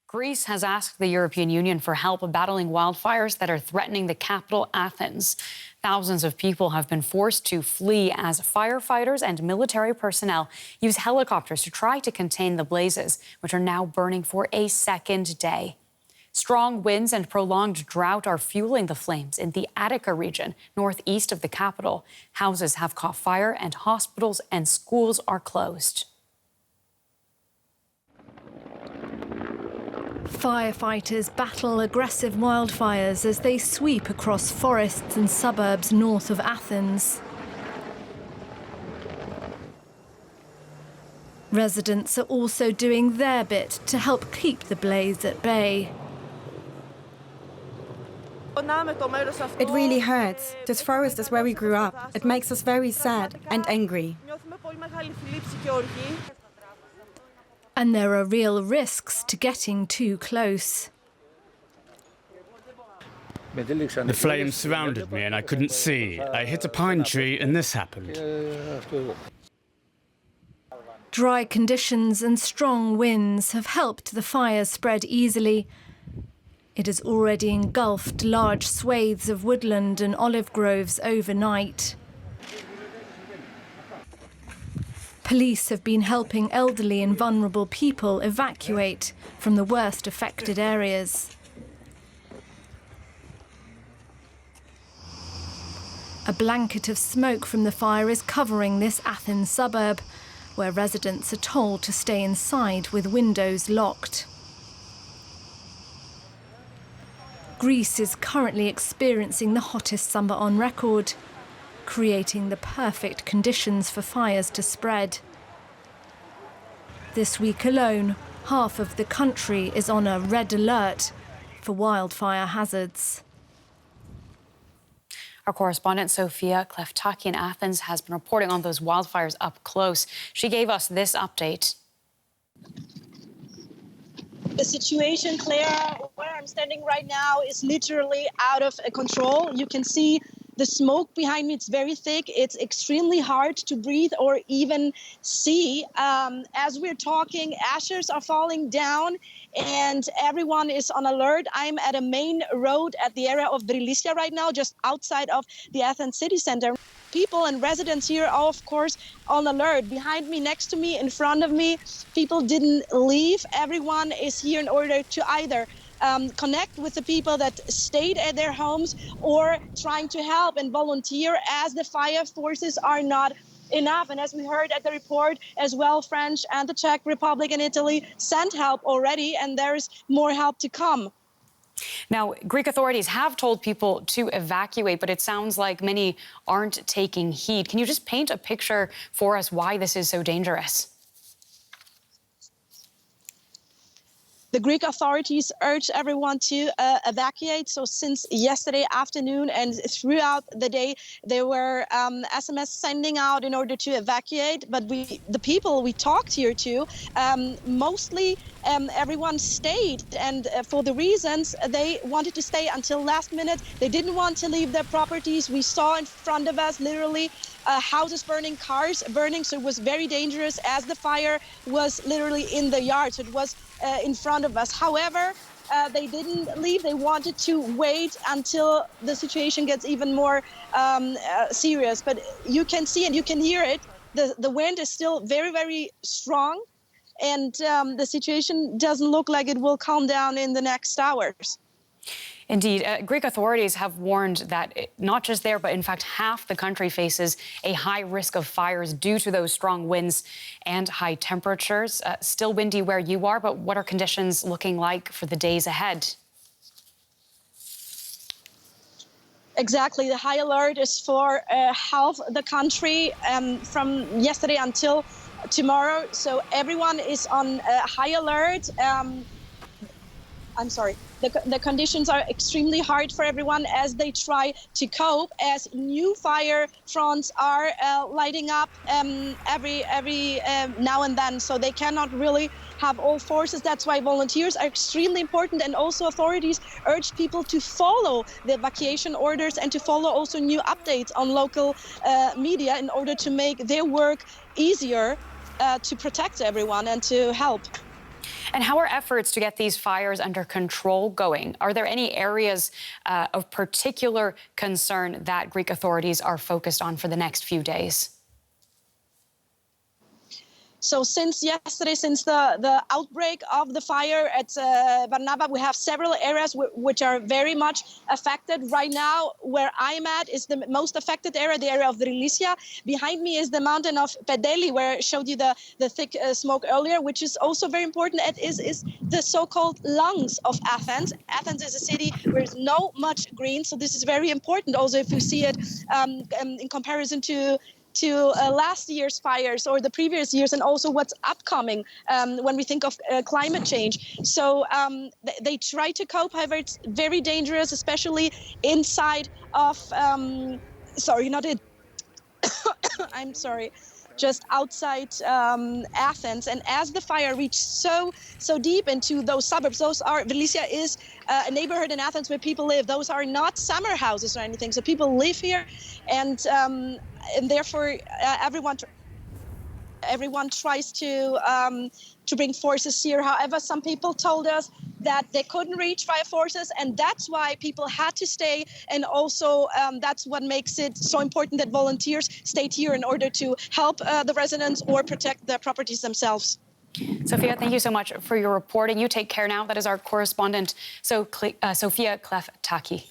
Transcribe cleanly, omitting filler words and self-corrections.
Greece has asked the European Union for help battling wildfires that are threatening the capital, Athens. Thousands of people have been forced to flee as firefighters and military personnel use helicopters to try to contain the blazes, which are now burning for a second day. Strong winds and prolonged drought are fueling the flames in the Attica region, northeast of the capital. Houses have caught fire and hospitals and schools are closed. Firefighters battle aggressive wildfires as they sweep across forests and suburbs north of Athens. Residents are also doing their bit to help keep the blaze at bay. It really hurts. This forest is where we grew up. It makes us very sad and angry. And there are real risks to getting too close. The flames surrounded me and I couldn't see. I hit a pine tree and this happened. Dry conditions and strong winds have helped the fire spread easily. It has already engulfed large swathes of woodland and olive groves overnight. Police have been helping elderly and vulnerable people evacuate from the worst affected areas. A blanket of smoke from the fire is covering this Athens suburb, where residents are told to stay inside with windows locked. Greece is currently experiencing the hottest summer on record, creating the perfect conditions for fires to spread. This week alone, half of the country is on a red alert for wildfire hazards. Our correspondent Sofia Kleftaki in Athens has been reporting on those wildfires up close. She gave us this update. The situation, Claire, where I'm standing right now is literally out of control. You can see the smoke behind me. It's very thick. It's extremely hard to breathe or even see. As we're talking, ashes are falling down and everyone is on alert. I'm at a main road at the area of Brilissia right now, just outside of the Athens city center. People and residents here are, of course, on alert. Behind me, next to me, in front of me, people didn't leave. Everyone is here in order to either connect with the people that stayed at their homes or trying to help and volunteer as the fire forces are not enough. And as we heard at the report as well, French and the Czech Republic and Italy sent help already, and there's more help to come. Now, Greek authorities have told people to evacuate, but it sounds like many aren't taking heed. Can you just paint a picture for us why this is so dangerous? The Greek authorities urge everyone to evacuate. So since yesterday afternoon and throughout the day, there were SMS sending out in order to evacuate. But the people we talked here to, mostly everyone stayed. And for the reasons they wanted to stay until last minute, they didn't want to leave their properties. We saw in front of us literally houses burning, cars burning. So it was very dangerous as the fire was literally in the yard. So it was in front of us. However, they didn't leave. They wanted to wait until the situation gets even more serious. But you can see and you can hear it. The wind is still very, very strong. And the situation doesn't look like it will calm down in the next hours. Indeed. Greek authorities have warned that not just there, but in fact, half the country faces a high risk of fires due to those strong winds and high temperatures. Still windy where you are, but what are conditions looking like for the days ahead? Exactly. The high alert is for half the country from yesterday until tomorrow. So everyone is on high alert. I'm sorry. The conditions are extremely hard for everyone as they try to cope, as new fire fronts are lighting up every now and then. So they cannot really have all forces. That's why volunteers are extremely important. And also authorities urge people to follow the evacuation orders and to follow also new updates on local media in order to make their work easier to protect everyone and to help. And how are efforts to get these fires under control going? Are there any areas of particular concern that Greek authorities are focused on for the next few days? So since yesterday, since the outbreak of the fire at Varnava, we have several areas which are very much affected. Right now, where I'm at is the most affected area, the area of Vrilicia. Behind me is the mountain of Pedeli, where I showed you the thick smoke earlier, which is also very important. It is the so-called lungs of Athens. Athens is a city where there's no much green, so this is very important. Also, if you see it in comparison to last year's fires or the previous years, and also what's upcoming when we think of climate change. So they try to cope, however, it's very dangerous, especially inside of, I'm sorry, just outside Athens. And as the fire reached so deep into those suburbs, Vrilicia is a neighborhood in Athens where people live. Those are not summer houses or anything. So people live here, and therefore everyone tries to bring forces here. However, some people told us that they couldn't reach fire forces, and that's why people had to stay. And also that's what makes it so important that volunteers stayed here in order to help the residents or protect their properties themselves. Sophia, thank you so much for your reporting. You take care now. That is our correspondent, Sophia Kleftaki.